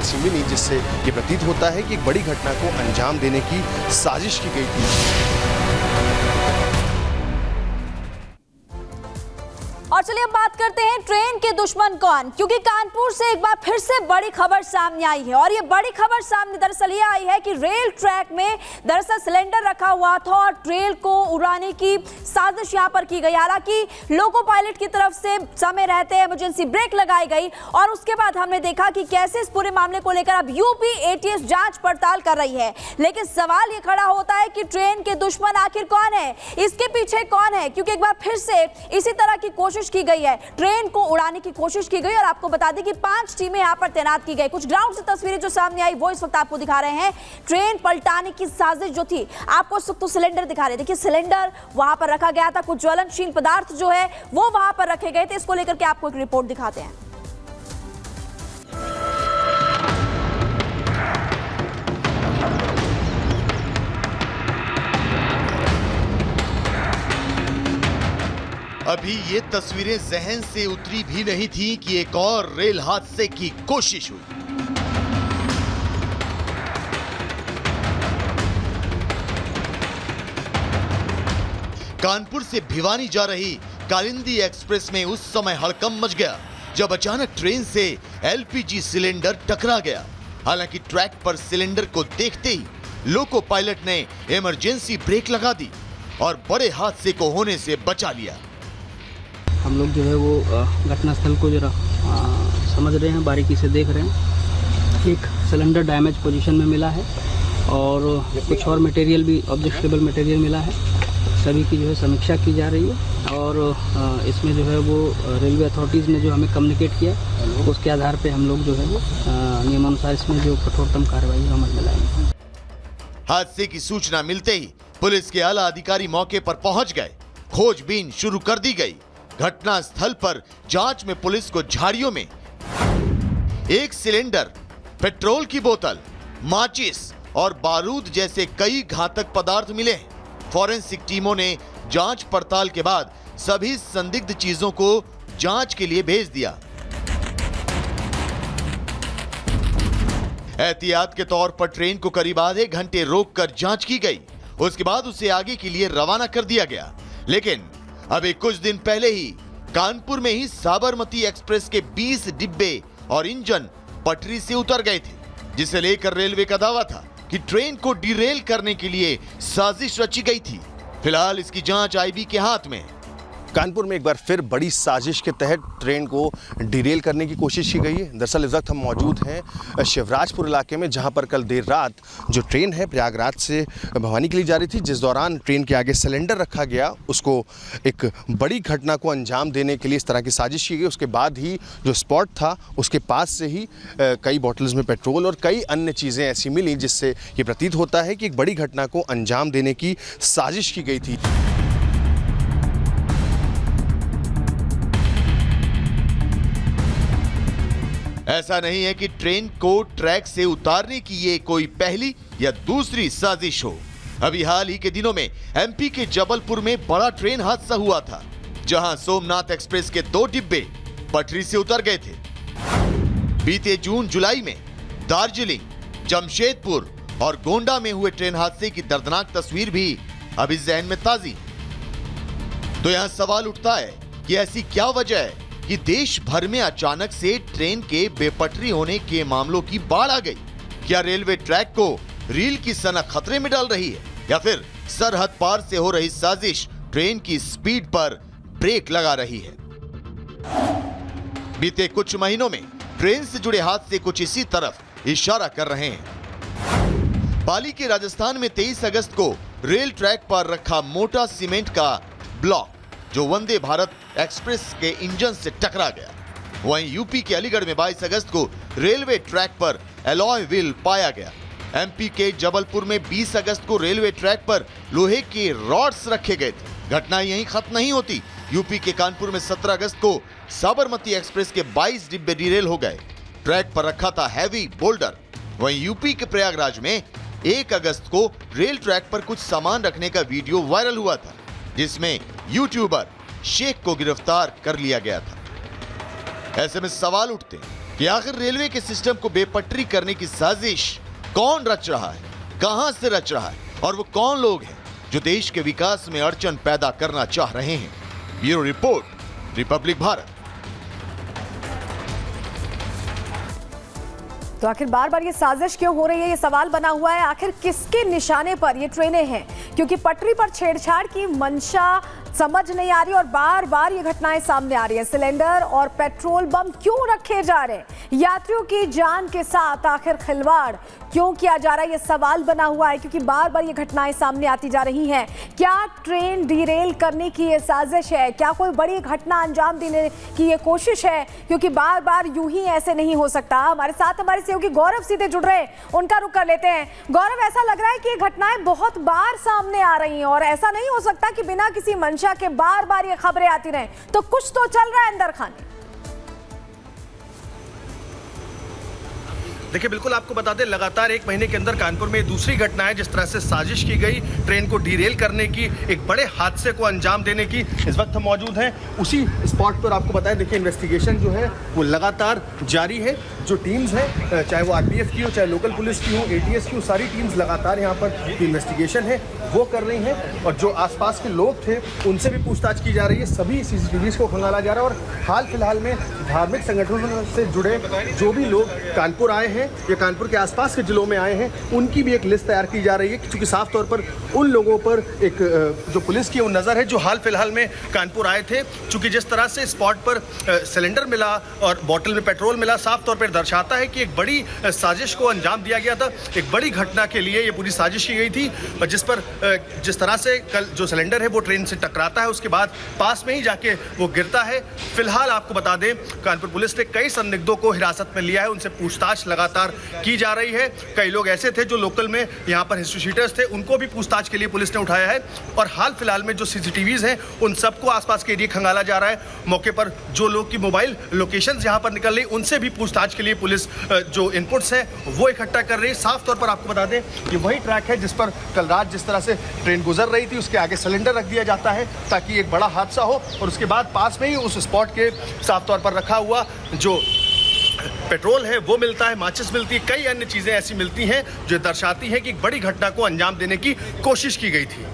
ऐसी मिली जिससे ये प्रतीत होता है कि एक बड़ी घटना को अंजाम देने की साजिश की गई थी। और चलिए अब बात करते हैं ट्रेन के दुश्मन कौन, क्योंकि कानपुर से एक बार फिर से बड़ी खबर सामने आई है। और ये बड़ी खबर सामने दरअसल ये आई है कि रेल ट्रैक में दरअसल सिलेंडर रखा हुआ था और ट्रेन को उड़ाने की साजिश यहां पर की गई। हालांकि लोको पायलट की तरफ से समय रहते इमरजेंसी ब्रेक लगाई गई और उसके बाद हमने देखा कि कैसे इस पूरे मामले को लेकर अब यूपी एटीएस जांच पड़ताल कर रही है। लेकिन सवाल ये खड़ा होता है कि ट्रेन के दुश्मन आखिर कौन है, इसके पीछे कौन है, क्योंकि एक बार फिर से इसी तरह की कोशिश की गई है, ट्रेन को उड़ाने की कोशिश की गई। और आपको बता दें कि 5 टीमें यहां पर तैनात की गई। कुछ ग्राउंड से तस्वीरें जो सामने आई वो इस वक्त आपको दिखा रहे हैं। ट्रेन पलटाने की साजिश जो थी, आपको इस वक्त तो सिलेंडर दिखा रहे, देखिए सिलेंडर वहां पर रखा गया था, कुछ ज्वलनशील पदार्थ जो है वो वहां पर रखे गए थे। इसको लेकर के आपको एक रिपोर्ट दिखाते हैं। अभी ये तस्वीरें जहन से उतरी भी नहीं थी कि एक और रेल हादसे की कोशिश हुई। कानपुर से भिवानी जा रही कालिंदी एक्सप्रेस में उस समय हड़कंप मच गया जब अचानक ट्रेन से एलपीजी सिलेंडर टकरा गया। हालांकि ट्रैक पर सिलेंडर को देखते ही लोको पायलट ने इमरजेंसी ब्रेक लगा दी और बड़े हादसे को होने से बचा लिया। हम लोग जो है वो घटनास्थल को जरा समझ रहे हैं, बारीकी से देख रहे हैं। एक सिलेंडर डैमेज पोजीशन में मिला है और कुछ और मटेरियल भी, ऑब्जेक्टेबल मटेरियल मिला है। सभी की जो है समीक्षा की जा रही है और इसमें जो है वो रेलवे अथॉरिटीज़ ने जो हमें कम्युनिकेट किया, उसके आधार पे हम लोग जो है वो नियमानुसार इसमें जो कठोरतम कार्रवाई अमल में लाएंगे। हादसे की सूचना मिलते ही पुलिस के आला अधिकारी मौके पर पहुंच गए। खोजबीन शुरू कर दी गई। घटना स्थल पर जांच में पुलिस को झाड़ियों में एक सिलेंडर, पेट्रोल की बोतल, माचिस और बारूद जैसे कई घातक पदार्थ मिले हैं। फॉरेंसिक टीमों ने जांच पड़ताल के बाद सभी संदिग्ध चीजों को जांच के लिए भेज दिया। एहतियात के तौर पर ट्रेन को करीब आधे घंटे रोककर जांच की गई। उसके बाद उसे आगे के लिए रवाना कर दिया गया। लेकिन अभी कुछ दिन पहले ही कानपुर में ही साबरमती एक्सप्रेस के 20 डिब्बे और इंजन पटरी से उतर गए थे, जिसे लेकर रेलवे का दावा था कि ट्रेन को डिरेल करने के लिए साजिश रची गई थी। फिलहाल इसकी जांच आईबी के हाथ में है। कानपुर में एक बार फिर बड़ी साजिश के तहत ट्रेन को डिरेल करने की कोशिश की गई है। दरअसल इस वक्त हम मौजूद हैं शिवराजपुर इलाके में, जहां पर कल देर रात जो ट्रेन है प्रयागराज से भवानी के लिए जा रही थी, जिस दौरान ट्रेन के आगे सिलेंडर रखा गया, उसको एक बड़ी घटना को अंजाम देने के लिए इस तरह की साजिश की गई। उसके बाद ही जो स्पॉट था उसके पास से ही कई बॉटल्स में पेट्रोल और कई अन्य चीज़ें ऐसी मिली जिससे ये प्रतीत होता है कि एक बड़ी घटना को अंजाम देने की साजिश की गई थी। ऐसा नहीं है कि ट्रेन को ट्रैक से उतारने की ये कोई पहली या दूसरी साजिश हो। अभी हाल ही के दिनों में एमपी के जबलपुर में बड़ा ट्रेन हादसा हुआ था, जहां सोमनाथ एक्सप्रेस के 2 डिब्बे पटरी से उतर गए थे। बीते जून जुलाई में दार्जिलिंग, जमशेदपुर और गोंडा में हुए ट्रेन हादसे की दर्दनाक तस्वीर भी अभी जहन में ताजी। तो यहां सवाल उठता है कि ऐसी क्या वजह है कि देश भर में अचानक से ट्रेन के बेपटरी होने के मामलों की बाढ़ आ गई। क्या रेलवे ट्रैक को रील की सनक खतरे में डाल रही है, या फिर सरहद पार से हो रही साजिश ट्रेन की स्पीड पर ब्रेक लगा रही है? बीते कुछ महीनों में ट्रेन से जुड़े हादसे कुछ इसी तरफ इशारा कर रहे हैं। पाली के राजस्थान में 23 अगस्त को रेल ट्रैक पर रखा मोटा सीमेंट का ब्लॉक जो वंदे भारत एक्सप्रेस के इंजन से टकरा गया। वहीं यूपी के अलीगढ़ में 22 अगस्त को रेलवे ट्रैक पर एलॉय व्हील पाया गया। एमपी के जबलपुर में 20 अगस्त को रेलवे ट्रैक पर लोहे के रॉड्स रखे गए थे। घटना यहीं खत्म नहीं होती। यूपी के कानपुर में 17 अगस्त को साबरमती एक्सप्रेस के 22 डिब्बे डिरेल हो गए। ट्रैक पर रखा था हैवी बोल्डर। वहीं यूपी के प्रयागराज में 1 अगस्त को रेल ट्रैक पर कुछ सामान रखने का वीडियो वायरल हुआ था, जिसमें यूट्यूबर शेख को गिरफ्तार कर लिया गया था। ऐसे में सवाल उठते हैं कि आखिर रेलवे के सिस्टम को बेपटरी करने की साजिश कौन रच रहा है, कहां से रच रहा है और वो कौन लोग हैं जो देश के विकास में अड़चन पैदा करना चाह रहे हैं। Bureau report, Republic Bharat. तो आखिर बार बार ये साजिश क्यों हो रही है, ये सवाल बना हुआ है। आखिर किसके निशाने पर ये ट्रेनें हैं, क्योंकि पटरी पर छेड़छाड़ की मंशा समझ नहीं आ रही और बार बार ये घटनाएं सामने आ रही हैं। सिलेंडर और पेट्रोल बम क्यों रखे जा रहे हैं, यात्रियों की जान के साथ आखिर खिलवाड़ क्यों किया जा रहा है, ये सवाल बना हुआ है, क्योंकि बार बार ये घटनाएं सामने आती जा रही हैं। क्या ट्रेन डिरेल करने की ये साजिश है, क्या कोई बड़ी घटना अंजाम देने की ये कोशिश है, क्योंकि बार बार यूं ही ऐसे नहीं हो सकता। हमारे साथ हमारे सहयोगी गौरव सीधे जुड़ रहे हैं, उनका रुख कर लेते हैं। गौरव, ऐसा लग रहा है कि ये घटनाएं बहुत बार सामने आ रही हैं और ऐसा नहीं हो सकता कि बिना किसी मंशा के बार बार ये खबरें आती रहें, तो कुछ तो चल रहा है अंदर खाने। देखिए, बिल्कुल आपको बता दें, लगातार एक महीने के अंदर कानपुर में दूसरी घटना है जिस तरह से साजिश की गई ट्रेन को डीरेल करने की, एक बड़े हादसे को अंजाम देने की। इस वक्त हम मौजूद हैं उसी स्पॉट पर। आपको बताएं, देखिए, इन्वेस्टिगेशन जो है वो लगातार जारी है। जो टीम्स हैं, चाहे वो आरपीएफ की हो, चाहे लोकल पुलिस की हो, एटीएस की हो, सारी टीम्स लगातार यहाँ पर इन्वेस्टिगेशन है वो कर रही हैं और जो आसपास के लोग थे उनसे भी पूछताछ की जा रही है। सभी सीसीटीवीज को खंगाला जा रहा है और हाल फिलहाल में धार्मिक संगठनों से जुड़े जो भी लोग कानपुर आए हैं या कानपुर के आसपास के जिलों में आए हैं, उनकी भी एक लिस्ट तैयार की जा रही है, क्योंकि साफ तौर पर उन लोगों पर एक जो पुलिस की नज़र है जो हाल फिलहाल में कानपुर आए थे। चूँकि जिस तरह से स्पॉट पर सिलेंडर मिला और बॉटल में पेट्रोल मिला, साफ तौर पर दर्शाता है कि एक बड़ी साजिश को अंजाम दिया गया था। एक बड़ी घटना के लिए ये पूरी साजिश की गई थी, जिस तरह से कल जो सिलेंडर है वो ट्रेन से टकराता है, उसके बाद पास में ही जाके वो गिरता है। फिलहाल आपको बता दें, कानपुर पुलिस ने कई संदिग्धों को हिरासत में लिया है, उनसे पूछताछ लगातार की जा रही है। कई लोग ऐसे थे जो लोकल में यहाँ पर हिस्ट्री शीटर्स थे, उनको भी पूछताछ के लिए पुलिस ने उठाया है और हाल फिलहाल में जो सीसीटीवीज हैं उन सबको आसपास के एरिया खंगाला जा रहा है। मौके पर जो लोग की मोबाइल लोकेशंस यहाँ पर निकल रही, उनसे भी पूछताछ के लिए पुलिस जो इनपुट्स हैं वो इकट्ठा कर रही है। साफ तौर पर आपको बता दें कि वही ट्रैक है जिस पर कल रात जिस तरह से ट्रेन गुजर रही थी, उसके आगे सिलेंडर रख दिया जाता है ताकि एक बड़ा हादसा हो और उसके बाद पास में ही उस स्पॉट के साफ तौर पर रखा हुआ जो पेट्रोल है वो मिलता है, माचिस मिलती है, कई अन्य चीज़ें ऐसी मिलती हैं जो दर्शाती हैं कि एक बड़ी घटना को अंजाम देने की कोशिश की गई थी।